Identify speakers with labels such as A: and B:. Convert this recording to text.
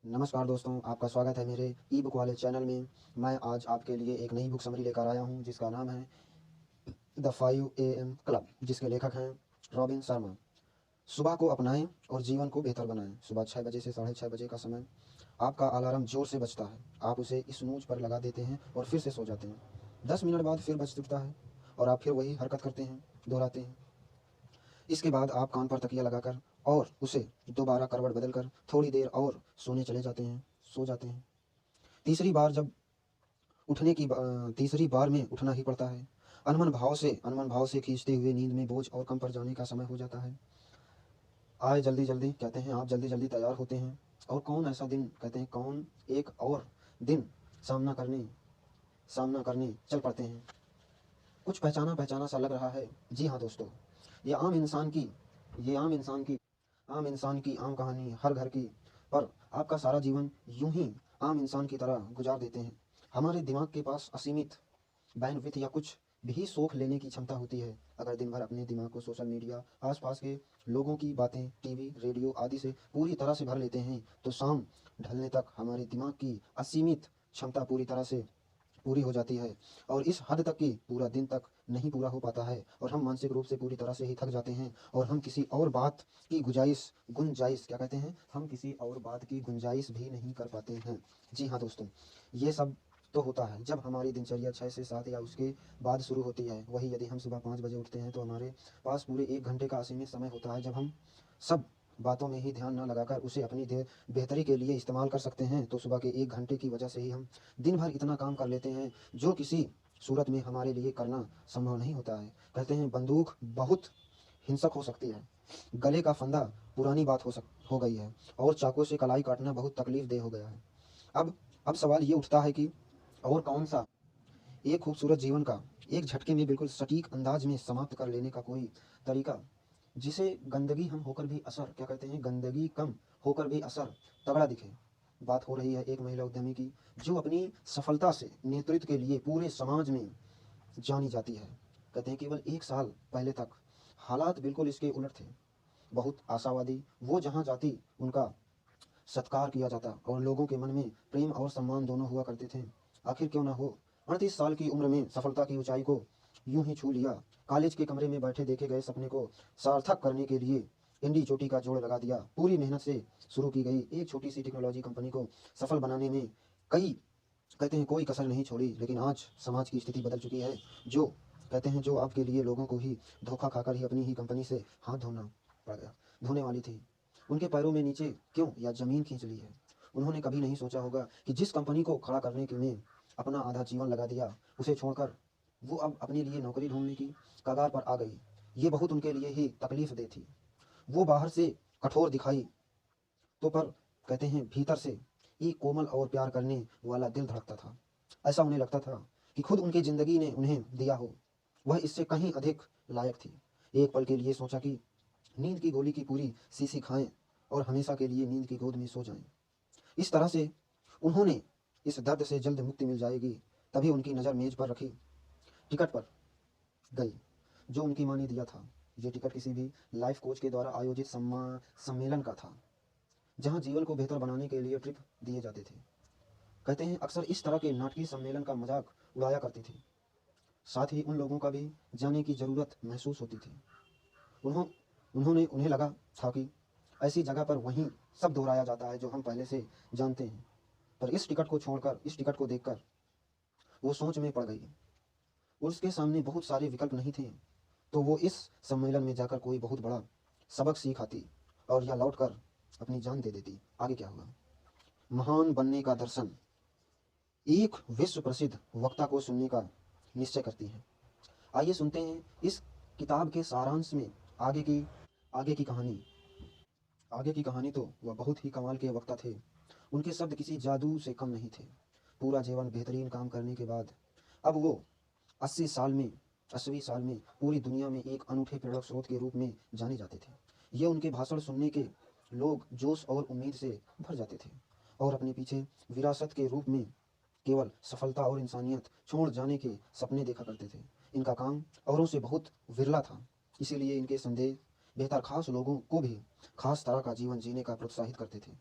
A: नमस्कार दोस्तों, आपका स्वागत है मेरे ई बुक वाले चैनल में। मैं आज आपके लिए एक नई बुक समरी लेकर आया हूं जिसका नाम है द 5 AM क्लब, जिसके लेखक हैं रॉबिन शर्मा। सुबह को अपनाएं और जीवन को बेहतर बनाएं। सुबह 6 बजे से 6:30 बजे का समय आपका अलार्म जोर से बजता है। आप उसे स्नूज पर लगा देते हैं और फिर से सो जाते हैं। 10 मिनट बाद फिर बज उठता है और आप फिर वही हरकत करते हैं, दोहराते हैं। इसके बाद आप कान पर तकिया लगाकर और उसे दोबारा करवट बदलकर थोड़ी देर और सोने चले जाते हैं, सो जाते हैं। तीसरी बार जब तीसरी बार में उठना ही पड़ता है। अनमन भाव से खींचते हुए नींद में बोझ और कम पड़ जाने का समय हो जाता है। आए जल्दी जल्दी कहते हैं, आप जल्दी जल्दी तैयार होते हैं। और कौन ऐसा दिन कहते हैं, कौन एक और दिन सामना करने चल पड़ते हैं। कुछ पहचाना पहचाना सा लग रहा है। जी हाँ दोस्तों, ये आम इंसान की ये आम इंसान की आम कहानी, हर घर की। पर आपका सारा जीवन यूं ही आम इंसान की तरह गुजार देते हैं। हमारे दिमाग के पास असीमित बैंडविड्थ या कुछ भी सोख लेने की क्षमता होती है। अगर दिन भर अपने दिमाग को सोशल मीडिया, आसपास के लोगों की बातें, टीवी, रेडियो आदि से पूरी तरह से भर लेते हैं तो शाम ढलने तक हमारे दिमाग की असीमित क्षमता पूरी तरह से पूरी हो जाती है। और इस हद तक कि पूरा दिन तक नहीं पूरा हो पाता है और हम मानसिक रूप से पूरी तरह से ही थक जाते हैं और हम किसी और बात की गुंजाइश क्या कहते हैं, हम किसी और बात की गुंजाइश भी नहीं कर पाते हैं। जी हाँ दोस्तों, ये सब तो होता है जब हमारी दिनचर्या 6 से 7 या उसके बाद शुरू होती है। वही यदि हम सुबह 5 बजे उठते हैं तो हमारे पास पूरे 1 घंटे का असीमित समय होता है जब हम सब बातों में ही ध्यान न लगाकर उसे अपनी बेहतरी के लिए इस्तेमाल कर सकते हैं। तो सुबह के 1 घंटे की वजह से ही हम दिन भर इतना काम कर लेते हैं जो किसी सूरत में हमारे लिए करना संभव नहीं होता है। कहते हैं, बंदूक बहुत हिंसक हो सकती है, गले का फंदा पुरानी बात हो गई है और चाकू से कलाई काटना बहुत तकलीफ देह हो गया है। अब सवाल ये उठता है कि और कौन सा एक खूबसूरत जीवन का एक झटके में बिल्कुल सटीक अंदाज में समाप्त कर लेने का कोई तरीका, जिसे गंदगी हम होकर भी असर क्या कहते हैं, गंदगी कम होकर भी असर तगड़ा दिखे। बात हो रही है एक महिला उद्यमी की जो अपनी सफलता से नेतृत्व के लिए पूरे समाज में जानी जाती है। कहते हैं केवल 1 साल पहले तक हालात बिल्कुल इसके उलट थे। बहुत आशावादी, वो जहाँ जाती उनका सत्कार किया जाता और लोगों के मन में प्रेम और सम्मान दोनों हुआ करते थे। आखिर क्यों ना हो, 38 साल की उम्र में सफलता की ऊंचाई को यूं ही छू लिया। कॉलेज के कमरे में बैठे देखे गए सपने को सार्थक करने के लिए इंडी चोटी का जोड़ लगा दिया। पूरी मेहनत से शुरू की गई एक छोटी सी टेक्नोलॉजी कंपनी को सफल बनाने में कई कहते हैं कोई कसर नहीं छोड़ी। लेकिन आज समाज की स्थिति बदल चुकी है। जो कहते हैं जो आपके लिए लोगों को ही धोखा खाकर ही अपनी ही कंपनी से हाथ धोने वाली थी, उनके पैरों में नीचे क्यों या जमीन खींच ली है। उन्होंने कभी नहीं सोचा होगा कि जिस कंपनी को खड़ा करने के में अपना आधा जीवन लगा दिया, उसे छोड़कर वो अब अपने लिए नौकरी ढूंढने की कगार पर आ गई। ये बहुत उनके लिए ही तकलीफ दे थी। वो बाहर से कठोर दिखाई तो पर कहते हैं भीतर से एक कोमल और प्यार करने वाला दिल धड़कता था। ऐसा उन्हें लगता था कि खुद उनकी जिंदगी ने उन्हें दिया हो वह इससे कहीं अधिक लायक थी। एक पल के लिए सोचा कि नींद की गोली की पूरी शीशी खाएं और हमेशा के लिए नींद की गोद में सो जाएं। इस तरह से उन्होंने इस दर्द से जल्द मुक्ति मिल जाएगी। तभी उनकी नज़र मेज पर रखी टिकट पर गई जो उनकी माँ ने दिया था। ये टिकट किसी भी लाइफ कोच के द्वारा आयोजित सम्मेलन का था जहाँ जीवन को बेहतर बनाने के लिए ट्रिप दिए जाते थे। कहते हैं अक्सर इस तरह के नाटकीय सम्मेलन का मजाक उड़ाया करती थी। साथ ही उन लोगों का भी जाने की ज़रूरत महसूस होती थी। उन्हों उन्हें लगा था कि ऐसी जगह पर वहीं सब दोहराया जाता है जो हम पहले से जानते हैं। पर इस टिकट को देखकर वो सोच में पड़ गई। उसके सामने बहुत सारे विकल्प नहीं थे। तो वो इस सम्मेलन में जाकर कोई बहुत बड़ा सबक सीख आती और या लौट कर अपनी जान दे देती। आगे क्या हुआ? महान बनने का दर्शन एक विश्व प्रसिद्ध वक्ता को सुनने का निश्चय करती है। आइए सुनते हैं इस किताब के सारांश में आगे की आगे की कहानी। आगे की कहानी तो वह बहुत ही कमाल के वक्ता थे। उनके शब्द किसी जादू से कम नहीं थे। पूरा जीवन बेहतरीन काम करने के बाद अब वो 80 साल में 80वीं साल में पूरी दुनिया में एक अनूठे प्रेरक स्रोत के रूप में जाने जाते थे। ये उनके भाषण सुनने के लोग जोश और उम्मीद से भर जाते थे और अपने पीछे विरासत के रूप में केवल सफलता और इंसानियत छोड़ जाने के सपने देखा करते थे। इनका काम औरों से बहुत विरला था, इसीलिए इनके संदेश बेहतर खास लोगों को भी खास तरह का जीवन जीने का प्रोत्साहित करते थे।